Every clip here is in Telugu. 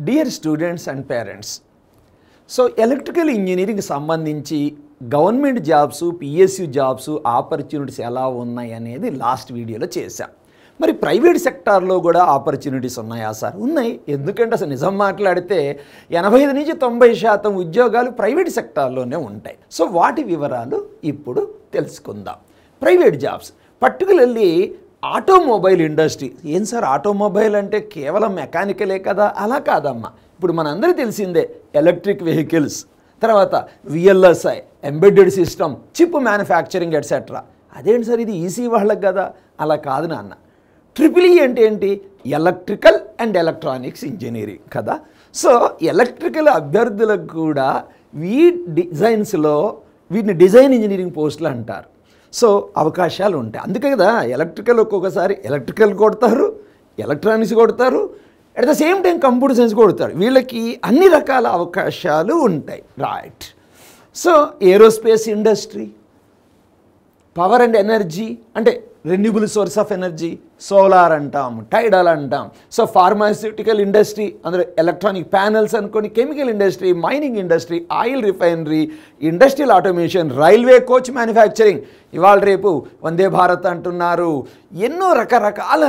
Dear students and parents, so electrical engineering సంబంధించి government jobs, PSU jobs opportunities ఎలా ఉన్నాయి అనేది లాస్ట్ వీడియోలో చేశాం. మరి ప్రైవేట్ సెక్టార్లో కూడా ఆపర్చునిటీస్ ఉన్నాయా సార్? ఉన్నాయి. ఎందుకంటే అసలు నిజం మాట్లాడితే 85 నుంచి 90% ఉద్యోగాలు ప్రైవేట్ సెక్టార్లోనే ఉంటాయి. సో వాటి వివరాలు ఇప్పుడు తెలుసుకుందాం. Private jobs particularly automobile industry. ఏం సార్ ఆటోమొబైల్ అంటే కేవలం మెకానికలే కదా? అలా కాదమ్మా. ఇప్పుడు మనందరికీ తెలిసిందే ఎలక్ట్రిక్ వెహికల్స్, తర్వాత VLSI, embedded system, chip manufacturing etcetera. అదేంటి సార్ ఇది ఈసీ వాళ్ళకి కదా? అలా కాదు నాన్న. ట్రిపుల్ అంటే ఏంటి? ఎలక్ట్రికల్ అండ్ ఎలక్ట్రానిక్స్ ఇంజనీరింగ్ కదా. సో ఎలక్ట్రికల్ అభ్యర్థులకు కూడా డిజైన్స్లో వీటిని డిజైన్ ఇంజనీరింగ్ పోస్టులు అంటారు. సో అవకాశాలు ఉంటాయి. అందుకే కదా ఎలక్ట్రికల్ ఒక్కొక్కసారి ఎలక్ట్రికల్ కొడతారు, ఎలక్ట్రానిక్స్ కొడతారు, at the same time computer science కొడతారు. వీళ్ళకి అన్ని రకాల అవకాశాలు ఉంటాయి. Right. So aerospace industry, power and energy అంటే renewable source of energy, solar అంటాం, టైడల్ అంటాం. సో ఫార్మాస్యూటికల్ ఇండస్ట్రీ, అందులో ఎలక్ట్రానిక్ ప్యానెల్స్ అనుకోని, chemical industry, mining industry, oil refinery, industrial automation, railway coach manufacturing, ఇవాళ రేపు వందే భారత్ అంటున్నారు. ఎన్నో రకరకాల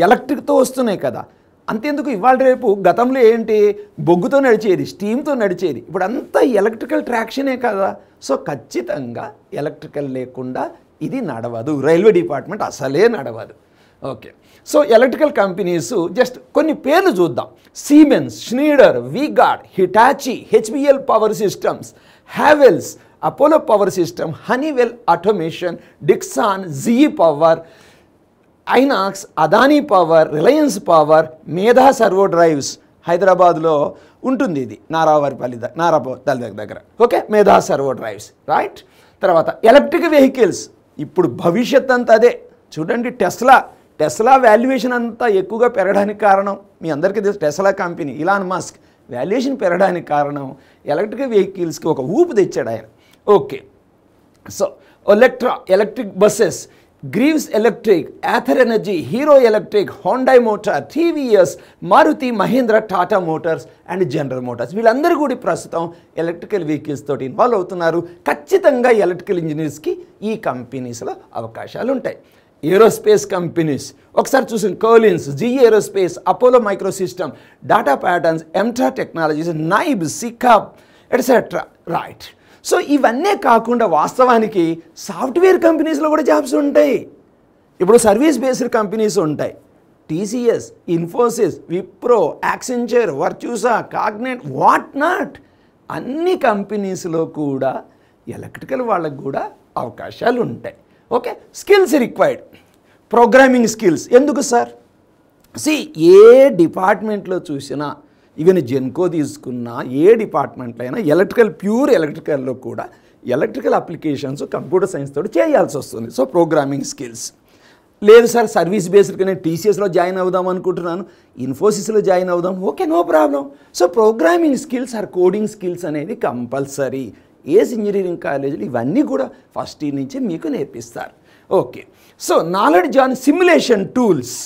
ఎలక్ట్రిక్తో వస్తున్నాయి కదా. అంతేందుకు ఇవాళ రేపు గతంలో ఏంటి, బొగ్గుతో నడిచేది, స్టీమ్తో నడిచేది, ఇప్పుడు అంతా ఎలక్ట్రికల్ ట్రాక్షనే కదా. సో ఖచ్చితంగా ఎలక్ట్రికల్ లేకుండా ఇది నడవదు. రైల్వే డిపార్ట్మెంట్ అసలే నడవదు. Okay. So electrical companies just కొన్ని పేర్లు చూద్దాం. Siemens, Schneider, VGuard, Hitachi, HBL power systems, Havells, Apollo power system, Honeywell automation, Dixon, GE power, Inox, Adani power, Reliance power, Medha servo drives, హైదరాబాద్లో ఉంటుంది ఇది, నారావారిపల్లి దగ్గర. Okay, Medha servo drives. Right. తర్వాత ఎలక్ట్రిక్ వెహికల్స్, ఇప్పుడు భవిష్యత్ అంతా అదే. చూడండి టెస్లా వాల్యుయేషన్ అంతా ఎక్కువగా పెరగడానికి కారణం మీ అందరికీ తెలుసు. Tesla company, Elon Musk valuation పెరగడానికి కారణం ఎలక్ట్రిక్ వెహికల్స్కి ఒక ఊపు తెచ్చాడు ఆయన. Okay. So electric buses, Greaves Electric, Ather Energy, Hero Electric, Honda Motor, TVS, Maruti, Mahindra, Tata Motors and General Motors, వీళ్ళందరూ కూడా ప్రస్తుతం ఎలక్ట్రికల్ వెహికల్స్ తోటి ఇన్వాల్వ్ అవుతున్నారు. ఖచ్చితంగా ఎలక్ట్రికల్ ఇంజనీర్స్కి ఈ కంపెనీస్లో అవకాశాలు ఉంటాయి. ఏరోస్పేస్ కంపెనీస్ ఒకసారి చూసిన Collins, GE aerospace, Apollo micro system, data patterns, Entra technologies, నైబ్, సికాబ్ ఎట్సెట్రా. రైట్. సో ఇవన్నీ కాకుండా వాస్తవానికి సాఫ్ట్వేర్ కంపెనీస్లో కూడా జాబ్స్ ఉంటాయి. ఇప్పుడు సర్వీస్ బేస్డ్ కంపెనీస్ ఉంటాయి. TCS, Infosys, Wipro, Accenture, Virtusa, Cognizant, what not, అన్ని కంపెనీస్లో కూడా ఎలక్ట్రికల్ వాళ్ళకు కూడా అవకాశాలు ఉంటాయి. Okay. Skills required, programming skills. ఎందుకు సార్? ఏ డిపార్ట్మెంట్లో చూసినా, ఈవెన్ జెన్కో తీసుకున్నా, ఏ డిపార్ట్మెంట్లో అయినా ప్యూర్ ఎలక్ట్రికల్లో కూడా ఎలక్ట్రికల్ అప్లికేషన్స్ కంప్యూటర్ సైన్స్ తోటి చేయాల్సి వస్తుంది. So programming skills. లేదు సార్ సర్వీస్ బేస్డ్గా నేను టీసీఎస్లో జాయిన్ అవుదాం అనుకుంటున్నాను, ఇన్ఫోసిస్లో జాయిన్ అవుదాం, okay, no problem. So programming skills or coding skills అనేది కంపల్సరీ. ఏస్ ఇంజనీరింగ్ కాలేజీలు ఇవన్నీ కూడా ఫస్ట్ ఇయర్ నుంచే మీకు నేర్పిస్తారు. Okay. So knowledge on simulation tools.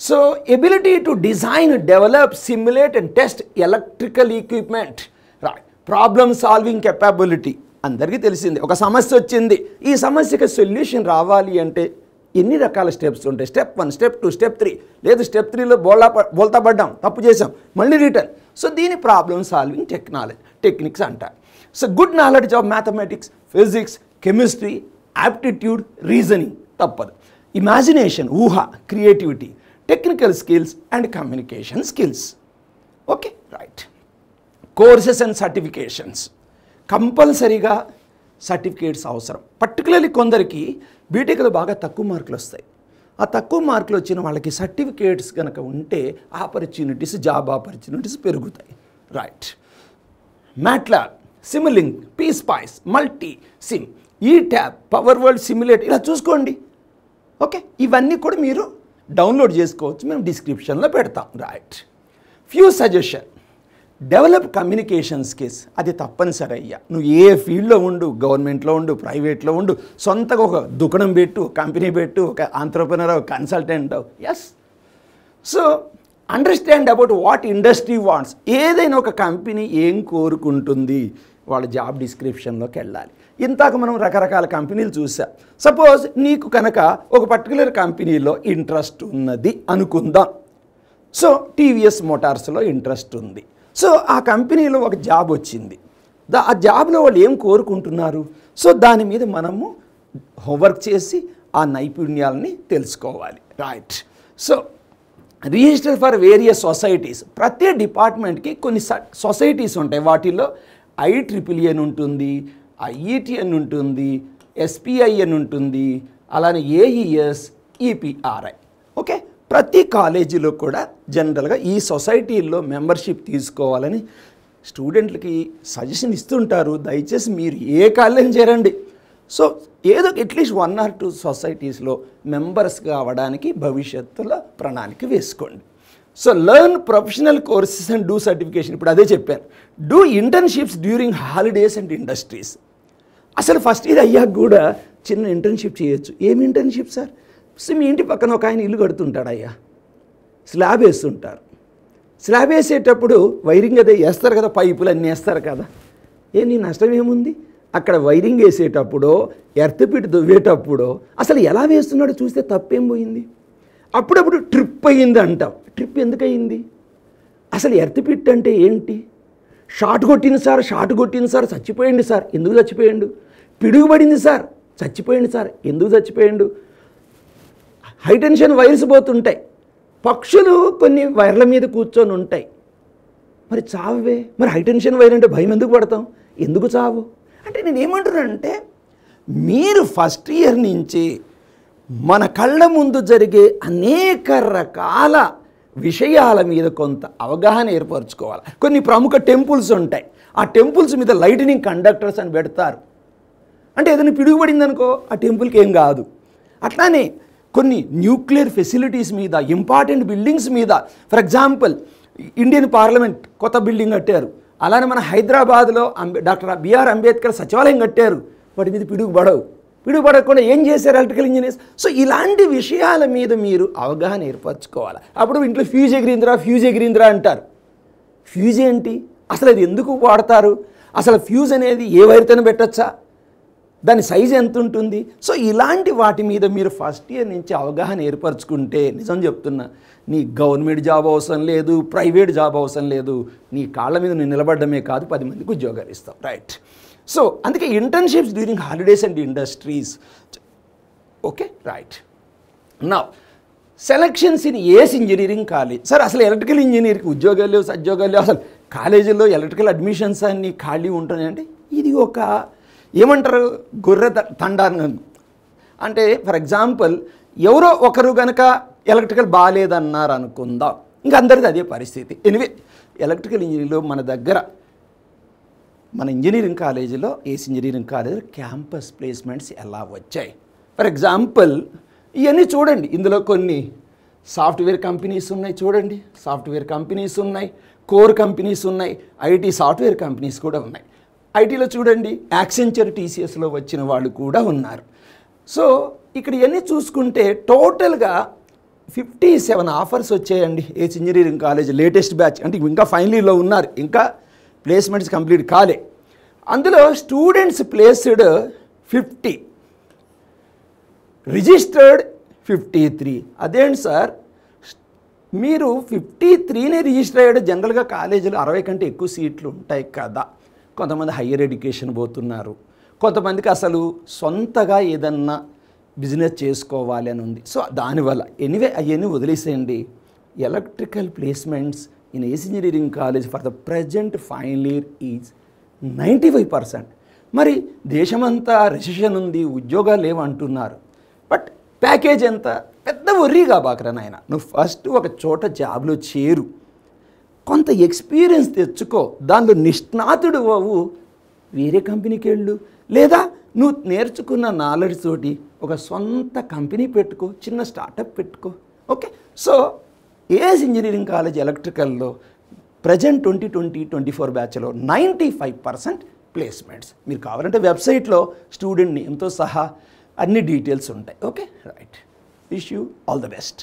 So ability to design, develop, simulate and test electrical equipment. Right. Problem solving capability. అందరికీ తెలిసిందే, ఒక సమస్య వచ్చింది, ఈ సమస్యకి సొల్యూషన్ రావాలి అంటే ఎన్ని రకాల స్టెప్స్ ఉంటాయి. Step 1, step 2, step 3. లేదు స్టెప్ 3లో బోల్తా పడ్డాం, తప్పు చేసాం, మళ్ళీ రిటర్న్. సో దీని ప్రాబ్లమ్ సాల్వింగ్ టెక్నిక్స్ అంటారు. So good knowledge of mathematics, physics, chemistry, aptitude, reasoning తప్పదు. ఇమాజినేషన్, ఊహ, creativity, technical skills and communication skills. Okay. Right. Courses and certifications. కంపల్సరీగా సర్టిఫికేట్స్ అవసరం. పర్టికులర్లీ కొందరికి బీటెక్లో బాగా తక్కువ మార్కులు వస్తాయి. ఆ తక్కువ మార్కులు వచ్చిన వాళ్ళకి సర్టిఫికేట్స్ కనుక ఉంటే జాబ్ ఆపర్చునిటీస్ పెరుగుతాయి. Right. MATLAB, Simulink, PSpice, multi sim, ETAP, power world simulate, ఇలా చూసుకోండి. ఓకే. ఇవన్నీ కూడా మీరు డౌన్లోడ్ చేసుకోవచ్చు, మేము డిస్క్రిప్షన్లో పెడతాం. Right. Few suggestion, develop communication skills. అది తప్పనిసరి అయ్యా. నువ్వు ఏ ఫీల్డ్లో ఉండు, గవర్నమెంట్లో ఉండు, ప్రైవేట్లో ఉండు, సొంతగా ఒక దుకాణం పెట్టు, కంపెనీ పెట్టు, ఒక entrepreneur, consultant. Yes. So understand about what industry wants. ఏదైనా ఒక కంపెనీ ఏం కోరుకుంటుంది వాళ్ళ జాబ్ డిస్క్రిప్షన్లోకి వెళ్ళాలి. ఇంతకు మనం రకరకాల కంపెనీలు చూసాం. సపోజ్ నీకు కనుక ఒక పర్టికులర్ కంపెనీలో ఇంట్రెస్ట్ ఉన్నది అనుకుందాం. సో టీవీఎస్ మోటార్స్లో ఇంట్రెస్ట్ ఉంది. సో ఆ కంపెనీలో ఒక జాబ్ వచ్చింది. ఆ జాబ్లో వాళ్ళు ఏం కోరుకుంటున్నారు, సో దాని మీద మనము హోంవర్క్ చేసి ఆ నైపుణ్యాలని తెలుసుకోవాలి. Right. So register for various societies. ప్రతి డిపార్ట్మెంట్కి కొన్ని సొసైటీస్ ఉంటాయి. వాటిల్లో IEEE అని ఉంటుంది, IET అని ఉంటుంది, SPI అని ఉంటుంది, అలానే AES, EPRI. ఓకే, ప్రతి కాలేజీలో కూడా జనరల్గా ఈ సొసైటీల్లో మెంబర్షిప్ తీసుకోవాలని స్టూడెంట్లకి సజెషన్ ఇస్తుంటారు. దయచేసి మీరు ఏ కాలేజీ చేరండి, సో ఏదో అట్లీస్ట్ 1 or 2 సొసైటీస్లో మెంబర్స్గా అవ్వడానికి భవిష్యత్తులో ప్రణాళిక వేసుకోండి. So learn professional courses and do certification. ఇప్పుడు అదే చెప్పాను. Do internships during holidays and industries. అసలు ఫస్ట్ ఇయర్ అయ్యాక కూడా చిన్న ఇంటర్న్షిప్ చేయొచ్చు. ఏమి ఇంటర్న్షిప్ సార్? సో మీ ఇంటి పక్కన ఒక ఆయన ఇల్లు కడుతుంటాడు, అయ్యా స్లాబ్ వేస్తుంటారు. స్లాబ్ వేసేటప్పుడు వైరింగ్ అదే వేస్తారు కదా, పైపులు అన్నీ వేస్తారు కదా. నీ నష్టం ఏముంది? అక్కడ వైరింగ్ వేసేటప్పుడు, ఎర్త్ పిట్ దువ్వేటప్పుడు అసలు ఎలా వేస్తున్నాడో చూస్తే తప్పేం పోయింది? అప్పుడప్పుడు ట్రిప్ అయ్యింది అంటాం. ట్రిప్ ఎందుకు అయ్యింది? అసలు ఎర్త్ పిట్ అంటే ఏంటి? షార్ట్ కొట్టింది సార్, చచ్చిపోయింది సార్, ఎందుకు చచ్చిపోయాడు? పిడుగుపడింది సార్, చచ్చిపోయింది సార్, ఎందుకు చచ్చిపోయాడు? హైటెన్షన్ వైర్స్ పోతుంటాయి, పక్షులు కొన్ని వైర్ల మీద కూర్చొని ఉంటాయి, మరి చావే. మరి హైటెన్షన్ వైర్ అంటే భయం ఎందుకు పడతాం? ఎందుకు చావు? అంటే నేను ఏమంటున్నానంటే, మీరు ఫస్ట్ ఇయర్ నుంచి మన కళ్ళ ముందు జరిగే అనేక రకాల విషయాల మీద కొంత అవగాహన ఏర్పరచుకోవాలి. కొన్ని ప్రముఖ టెంపుల్స్ ఉంటాయి, ఆ టెంపుల్స్ మీద లైటనింగ్ కండక్టర్స్ అని పెడతారు. అంటే ఏదైనా పిడుగుపడింది అనుకో, ఆ టెంపుల్కి ఏం కాదు. అట్లానే కొన్ని న్యూక్లియర్ ఫెసిలిటీస్ మీద, ఇంపార్టెంట్ బిల్డింగ్స్ మీద, ఫర్ ఎగ్జాంపుల్ ఇండియన్ పార్లమెంట్ కొత్త బిల్డింగ్ కట్టారు. అలానే మన హైదరాబాద్లో డాక్టర్ బిఆర్ అంబేద్కర్ సచివాలయం కట్టారు. వాటి మీద పిడుగుపడకుండా ఏం చేశారు ఎలక్ట్రికల్ ఇంజనీర్స్? సో ఇలాంటి విషయాల మీద మీరు అవగాహన ఏర్పరచుకోవాలి. అప్పుడు ఇంట్లో ఫ్యూజ్ ఎగిరిందిరా అంటారు. ఫ్యూజ్ ఏంటి? అసలు అది ఎందుకు వాడతారు? అసలు ఫ్యూజ్ అనేది ఏ వైర్తోనే పెట్టచ్చా? దాని సైజు ఎంత ఉంటుంది? సో ఇలాంటి వాటి మీద మీరు ఫస్ట్ ఇయర్ నుంచి అవగాహన ఏర్పరచుకుంటే, నిజం చెప్తున్నా, నీ గవర్నమెంట్ జాబ్ అవసరం లేదు, ప్రైవేట్ జాబ్ అవసరం లేదు, నీ కాళ్ళ మీద నువ్వు నిలబడమే కాదు, 10 మందికి ఉద్యోగాలు ఇస్తావు. రైట్. సో అందుకే internships during holidays and industries. Okay, right. నా selections in Ace engineering college. Sir అసలు ఎలక్ట్రికల్ ఇంజనీర్కి ఉద్యోగాలు లేవు, సద్యోగాలు లేవు, అసలు కాలేజీల్లో ఎలక్ట్రికల్ అడ్మిషన్స్ అన్నీ ఖాళీ ఉంటున్నాయంటే ఇది ఒక ఏమంటారు, గొర్రె తండాన్ని. అంటే ఫర్ ఎగ్జాంపుల్ ఎవరో ఒకరు కనుక ఎలక్ట్రికల్ బాగాలేదన్నారు అనుకుందాం, ఇంకా అందరిది అదే పరిస్థితి. ఎనివే ఎలక్ట్రికల్ ఇంజనీరింగ్లో మన ఇంజనీరింగ్ కాలేజీలో, ఏసీ ఇంజనీరింగ్ కాలేజీలో క్యాంపస్ ప్లేస్మెంట్స్ ఎలా వచ్చాయి? ఫర్ ఎగ్జాంపుల్ ఇవన్నీ చూడండి. ఇందులో కొన్ని సాఫ్ట్వేర్ కంపెనీస్ ఉన్నాయి, చూడండి, సాఫ్ట్వేర్ కంపెనీస్ ఉన్నాయి, కోర్ కంపెనీస్ ఉన్నాయి, ఐటీ సాఫ్ట్వేర్ కంపెనీస్ కూడా ఉన్నాయి. ఐటీలో చూడండి, యాక్సెంచర్, TCSలో వచ్చిన వాళ్ళు కూడా ఉన్నారు. సో ఇక్కడ ఇవన్నీ చూసుకుంటే టోటల్గా 57 ఆఫర్స్ వచ్చాయండి AC engineering college latest batch. అంటే ఇంకా ఫైనల్ ఇయర్లో ఉన్నారు, ఇంకా ప్లేస్మెంట్స్ కంప్లీట్ కాలే. అందులో స్టూడెంట్స్ ప్లేస్డ్ 50, రిజిస్టర్డ్ 53. అదేంటి సార్, మీరు 53నే రిజిస్టర్ అయ్యాడు? జనరల్గా కాలేజీలో 60 కంటే ఎక్కువ సీట్లు ఉంటాయి కదా. కొంతమంది హయ్యర్ ఎడ్యుకేషన్ పోతున్నారు, కొంతమందికి అసలు సొంతగా ఏదన్నా బిజినెస్ చేసుకోవాలి అని ఉంది. సో దానివల్ల ఎనీవే అవన్నీ వదిలేసేయండి. Electrical placements in AC engineering college for the present final year is 95%. మరి దేశమంతా రెసిషన్ ఉంది, ఉద్యోగాలు లేవంటున్నారు, బట్ ప్యాకేజ్ ఎంత? పెద్ద వర్రీగా బాకరా నాయన. నువ్వు ఫస్ట్ ఒక చోట జాబ్లో చేరు, కొంత ఎక్స్పీరియన్స్ తెచ్చుకో, దానిలో నిష్ణాతుడు అవ్వు, వేరే కంపెనీకి వెళ్ళు, లేదా నువ్వు నేర్చుకున్న నాలెడ్జ్ తోటి ఒక సొంత కంపెనీ పెట్టుకో, చిన్న స్టార్టప్ పెట్టుకో. Okay. So Ace engineering college ఎలక్ట్రికల్లో ప్రజెంట్ 2020-24 బ్యాచ్లో 95% ప్లేస్మెంట్స్. మీరు కావాలంటే వెబ్సైట్లో స్టూడెంట్ నేమ్తో సహా అన్ని డీటెయిల్స్ ఉంటాయి. Okay, right. Wish you all the best.